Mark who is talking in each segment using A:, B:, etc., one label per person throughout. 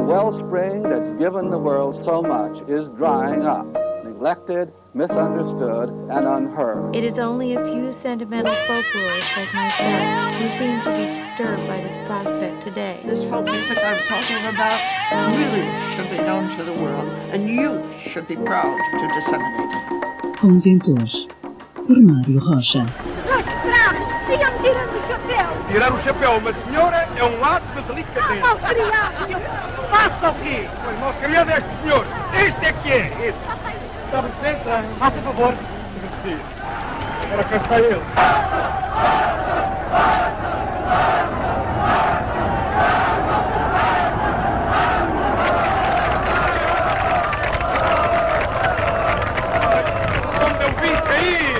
A: wellspring that's given the world so much is drying up, neglected, misunderstood, and unheard.
B: It is only a few sentimental folklorists like myself who seem to be disturbed by this prospect today.
C: This folk music I'm talking about really should be known to the world, and you should be proud to disseminate it.
D: Contentores, por Mário Rocha.
E: Stiam tirando o chapéu!
F: Tirar o chapéu, mas senhora, é um ato de delicadeza.
E: Mal criado!
F: Faça o quê? Pois mal criado é este senhor. Este é que é. Este. Está licença? Faça favor. Agora cá está ele. Onde eu vim cair?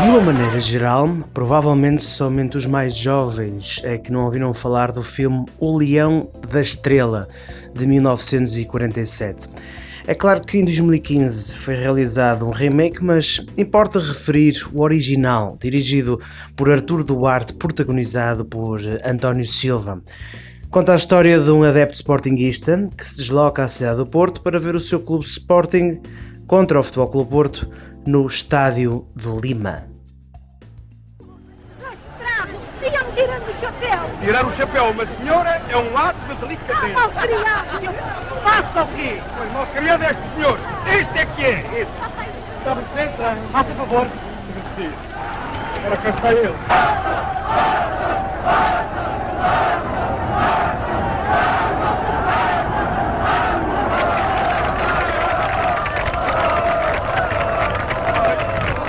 G: De uma maneira geral, provavelmente somente os mais jovens é que não ouviram falar do filme O Leão da Estrela, de 1947. É claro que em 2015 foi realizado um remake, mas importa referir o original, dirigido por Artur Duarte, protagonizado por António Silva. Conta a história de um adepto sportinguista que se desloca à cidade do Porto para ver o seu clube Sporting contra o Futebol Clube Porto no Estádio do Lima.
E: Stiam tirando o chapéu!
F: Tirar o chapéu, mas senhora, é um ato de delicadeza.
E: Mal criado!
F: Faça o quê? Pois mal criado é este senhor. Este é que é. Este. Está licença? Faça favor. Agora cá está ele.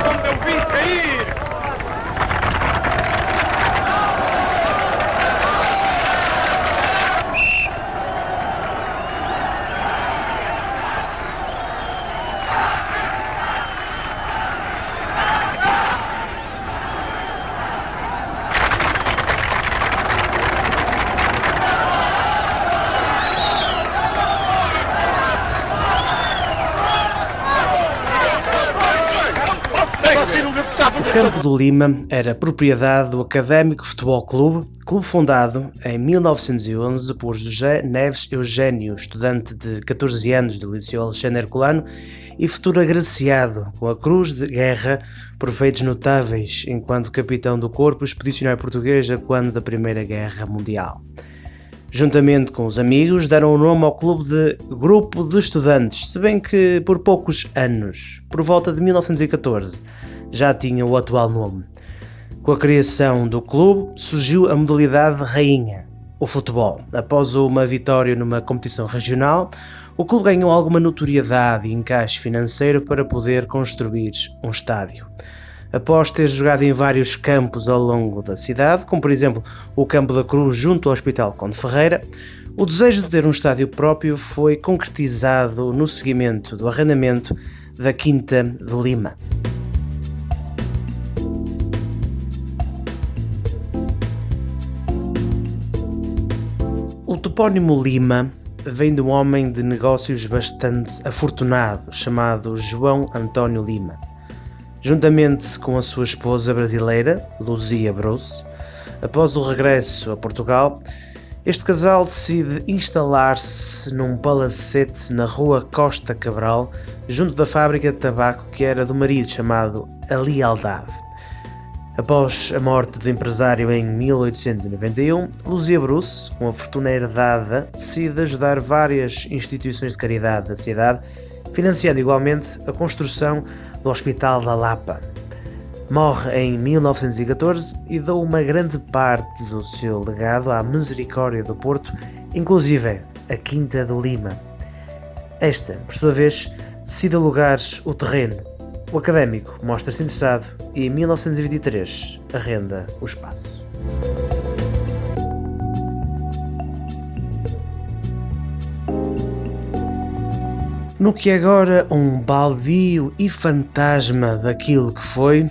F: Onde eu vim cair?
G: O Campo do Lima era propriedade do Académico Futebol Clube, clube fundado em 1911 por José Neves Eugênio, estudante de 14 anos do Liceu Alexandre Herculano e futuro agraciado com a Cruz de Guerra por feitos notáveis enquanto capitão do Corpo Expedicionário Português a quando da Primeira Guerra Mundial. Juntamente com os amigos, deram o nome ao clube de Grupo de Estudantes, se bem que por poucos anos, por volta de 1914, já tinha o atual nome. Com a criação do clube, surgiu a modalidade rainha, o futebol. Após uma vitória numa competição regional, o clube ganhou alguma notoriedade e encaixe financeiro para poder construir um estádio. Após ter jogado em vários campos ao longo da cidade, como por exemplo o Campo da Cruz junto ao Hospital Conde Ferreira, o desejo de ter um estádio próprio foi concretizado no seguimento do arrendamento da Quinta de Lima. O topónimo Lima vem de um homem de negócios bastante afortunado chamado João António Lima. Juntamente com a sua esposa brasileira, Luzia Bruce, após o regresso a Portugal, este casal decide instalar-se num palacete na rua Costa Cabral, junto da fábrica de tabaco que era do marido, chamado A Lealdade. Após a morte do empresário em 1891, Luzia Bruce, com a fortuna herdada, decide ajudar várias instituições de caridade da cidade, financiando igualmente a construção do Hospital da Lapa. Morre em 1914 e deu uma grande parte do seu legado à Misericórdia do Porto, inclusive a Quinta de Lima. Esta, por sua vez, decide alugar o terreno. O académico mostra-se interessado e em 1923 arrenda o espaço. No que agora um baldio e fantasma daquilo que foi,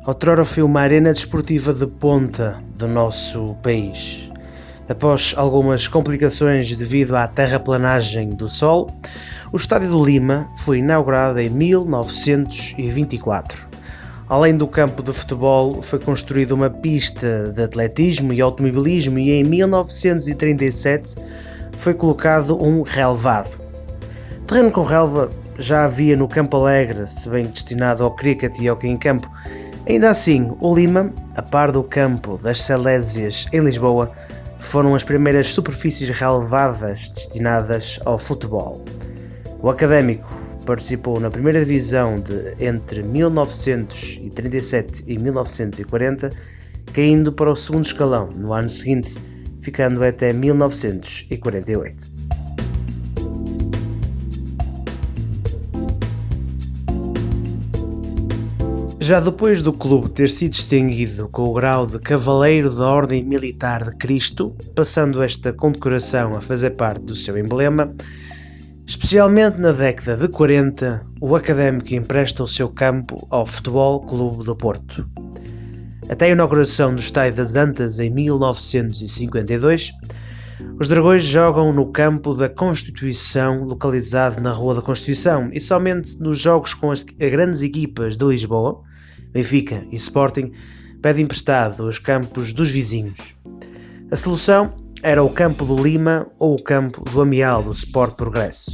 G: outrora foi uma arena desportiva de ponta do nosso país. Após algumas complicações devido à terraplanagem do Sol, o Estádio do Lima foi inaugurado em 1924. Além do campo de futebol, foi construída uma pista de atletismo e automobilismo e em 1937 foi colocado um relevado. Terreno com relva já havia no Campo Alegre, se bem destinado ao cricket e hockey em campo. Ainda assim, o Lima, a par do campo das Salésias em Lisboa, foram as primeiras superfícies relevadas destinadas ao futebol. O Académico participou na primeira divisão entre 1937 e 1940, caindo para o segundo escalão no ano seguinte, ficando até 1948. Já depois do clube ter sido distinguido com o grau de Cavaleiro da Ordem Militar de Cristo, passando esta condecoração a fazer parte do seu emblema, especialmente na década de 40, o Académico empresta o seu campo ao Futebol Clube do Porto. Até a inauguração do Estádio das Antas em 1952, os Dragões jogam no campo da Constituição, localizado na Rua da Constituição, e somente nos jogos com as grandes equipas de Lisboa, Benfica e Sporting, pedem emprestado os campos dos vizinhos. A solução era o campo do Lima ou o campo do Amial do Sport Progresso.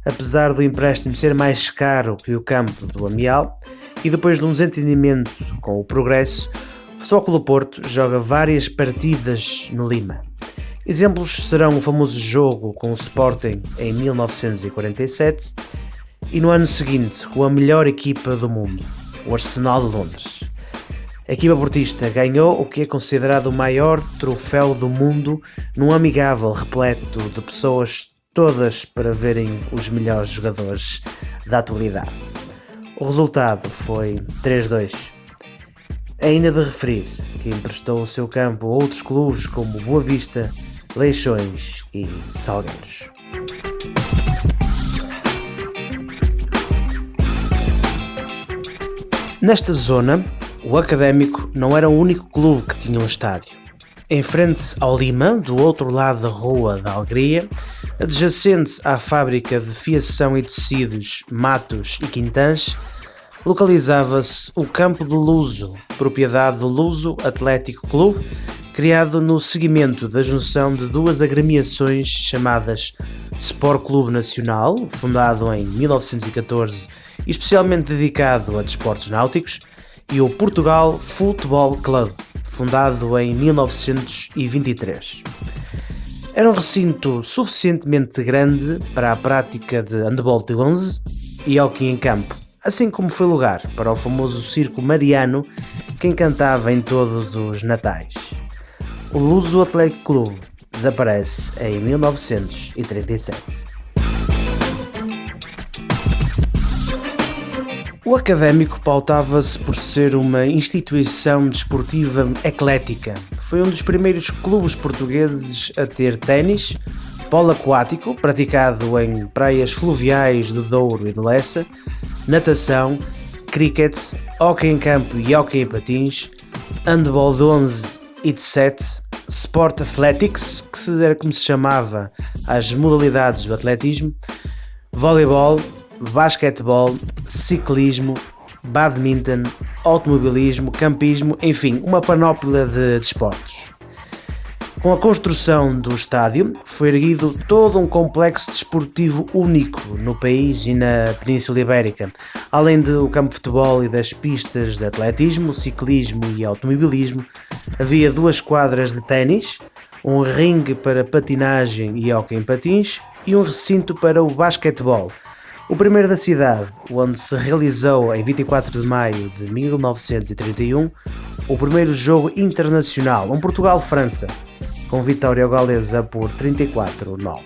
G: Apesar do empréstimo ser mais caro que o campo do Amial, e depois de um desentendimento com o Progresso, o Futebol Clube do Porto joga várias partidas no Lima. Exemplos serão o famoso jogo com o Sporting em 1947 e no ano seguinte com a melhor equipa do mundo, o Arsenal de Londres. A equipa portista ganhou o que é considerado o maior troféu do mundo num amigável repleto de pessoas todas para verem os melhores jogadores da atualidade. O resultado foi 3-2. Ainda de referir que emprestou o seu campo a outros clubes como Boa Vista, Leixões e Salgueiros. Nesta zona, o Académico não era o único clube que tinha um estádio. Em frente ao Lima, do outro lado da Rua da Alegria, adjacente à fábrica de fiação e tecidos Matos e Quintãs, localizava-se o Campo do Luso, propriedade do Luso Atlético Clube, criado no seguimento da junção de duas agremiações chamadas Sport Clube Nacional, fundado em 1914 e especialmente dedicado a desportos náuticos, e o Portugal Futebol Clube, fundado em 1923. Era um recinto suficientemente grande para a prática de handball de 11 e hóquei em campo, assim como foi lugar para o famoso Circo Mariano que encantava em todos os natais. O Luso Atlético Clube desaparece em 1937. O Académico pautava-se por ser uma instituição desportiva eclética. Foi um dos primeiros clubes portugueses a ter ténis, polo aquático, praticado em praias fluviais do Douro e de Lessa, natação, cricket, hóquei em campo e hóquei em patins, handball de 11 e de 7, Sport Athletics, que era como se chamava as modalidades do atletismo, voleibol, basquetebol, ciclismo, badminton, automobilismo, campismo, enfim, uma panóplia de desportos. Com a construção do estádio, foi erguido todo um complexo desportivo único no país e na Península Ibérica, além do campo de futebol e das pistas de atletismo, ciclismo e automobilismo. Havia 2 quadras de ténis, um ringue para patinagem e hóquei em patins e um recinto para o basquetebol. O primeiro da cidade, onde se realizou em 24 de maio de 1931 o primeiro jogo internacional, um Portugal-França, com vitória galesa por 34-9.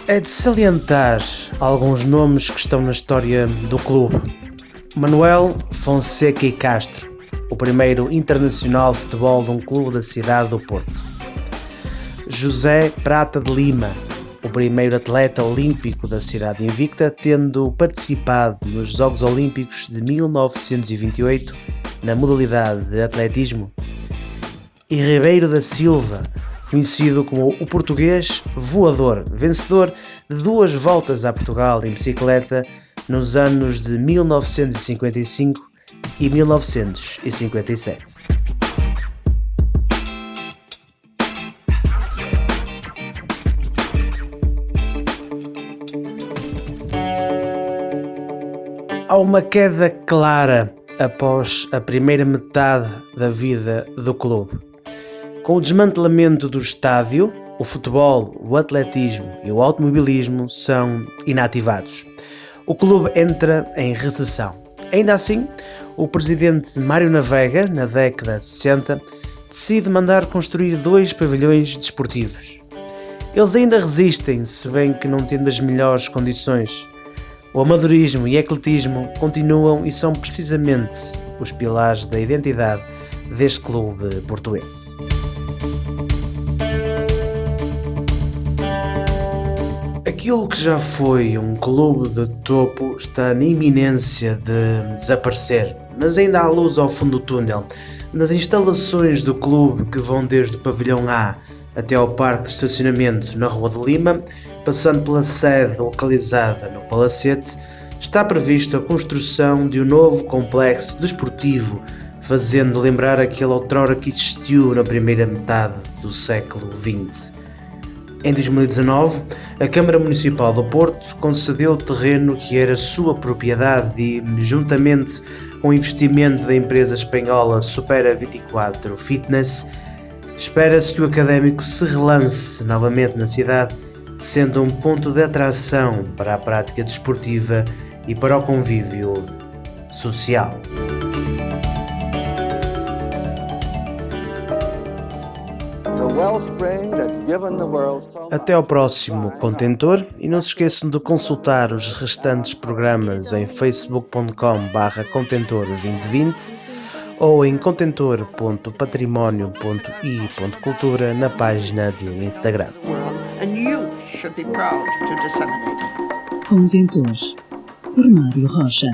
G: É de salientar alguns nomes que estão na história do clube. Manuel Fonseca e Castro, o primeiro internacional de futebol de um clube da cidade do Porto. José Prata de Lima, o primeiro atleta olímpico da cidade invicta, tendo participado nos Jogos Olímpicos de 1928 na modalidade de atletismo. E Ribeiro da Silva, conhecido como o português voador, vencedor de 2 voltas a Portugal em bicicleta nos anos de 1955 e 1957. Há uma queda clara após a primeira metade da vida do clube. Com o desmantelamento do estádio, o futebol, o atletismo e o automobilismo são inativados. O clube entra em recessão. Ainda assim, o presidente Mário Navega, na década de 60, decide mandar construir 2 pavilhões desportivos. Eles ainda resistem, se bem que não tendo as melhores condições. O amadorismo e ecletismo continuam e são precisamente os pilares da identidade deste clube português. Aquilo que já foi um clube de topo está na iminência de desaparecer, mas ainda há luz ao fundo do túnel. Nas instalações do clube, que vão desde o pavilhão A até ao parque de estacionamento na Rua de Lima, passando pela sede localizada no Palacete, está prevista a construção de um novo complexo desportivo, fazendo lembrar aquele outrora que existiu na primeira metade do século XX. Em 2019, a Câmara Municipal do Porto concedeu o terreno que era sua propriedade e, juntamente com o investimento da empresa espanhola Supera 24 Fitness, espera-se que o Académico se relance novamente na cidade, sendo um ponto de atração para a prática desportiva e para o convívio social. Até ao próximo Contentor e não se esqueçam de consultar os restantes programas em facebook.com/contentor2020 ou em contentor.patrimonio.i.cultura na página de Instagram.
C: And you should be proud to disseminate it.
D: Contentor, por Mário Rocha.